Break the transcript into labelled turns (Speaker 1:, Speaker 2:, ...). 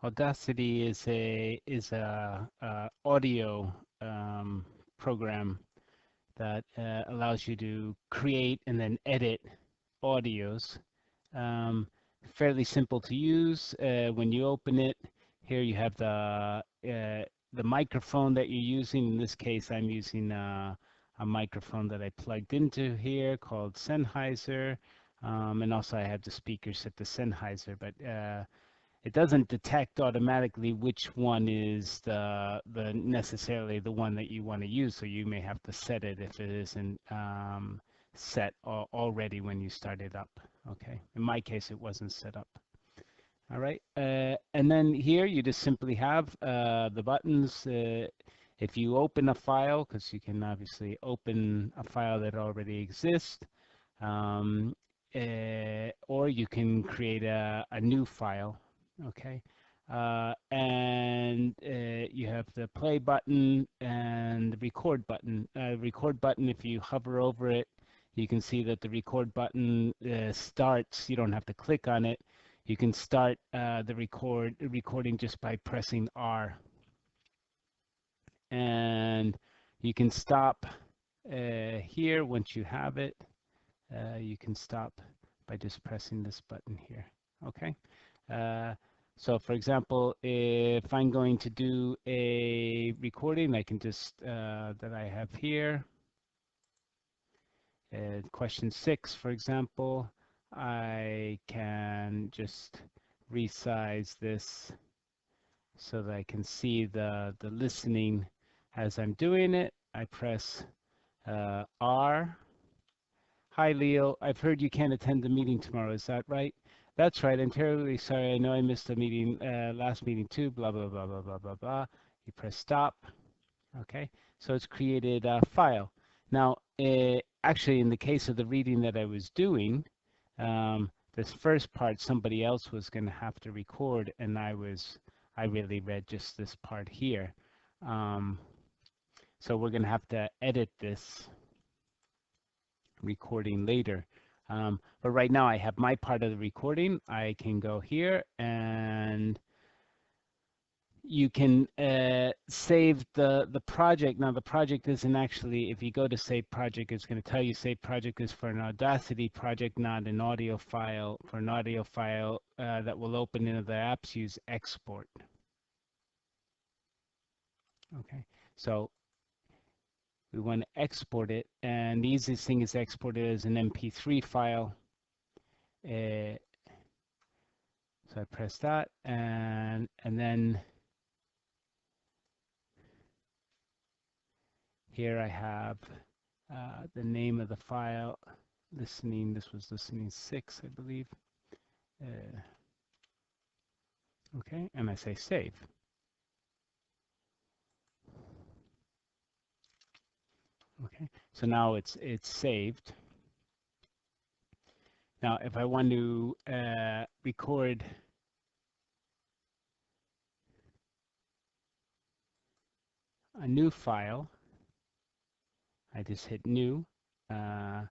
Speaker 1: Audacity is a audio program that allows you to create and then edit audios. Um, Fairly simple to use. When you open it, here you have the microphone that you're using. In this case, I'm using a microphone that I plugged into here called Sennheiser, and also I have the speaker set to Sennheiser, but it doesn't detect automatically which one is the necessarily the one that you want to use. So you may have to set it if it isn't set already when you start it up. Okay. In my case, it wasn't set up. All right. And then here you just simply have the buttons. If you open a file, because you can obviously open a file that already exists, um, or you can create a new file. Okay. And you have the play button and the record button. Record button, if you hover over it, you can see that the record button starts. You don't have to click on it. You can start the recording just by pressing R. And you can stop here once you have it. You can stop by just pressing this button here. Okay. Uh, so for example, if I'm going to do a recording, I can just, that I have here, question 6, for example, I can just resize this so that I can see the listening as I'm doing it. I press R. Hi, Leo. I've heard you can't attend the meeting tomorrow. Is that right? That's right. I'm terribly sorry. I know I missed the meeting, last meeting too. Blah, blah, blah, blah, blah, blah, blah. You press stop. Okay. So it's created a file. Now, actually, in the case of the reading that I was doing, this first part, somebody else was going to have to record, and I really read just this part here. So we're going to have to edit this recording later. But right now I have my part of the recording. I can go here and you can save the project. Now the project isn't actually, if you go to save project, it's going to tell you save project is for an Audacity project, not an audio file. For an audio file that will open into the apps, use export. Okay, so we want to export it, and the easiest thing is export it as an MP3 file. Uh, So I press that, and then here I have the name of the file, listening. This was listening 6, I believe. Uh, okay, and I say save. Okay, so now it's saved. Now, if I want to record a new file, I just hit new, and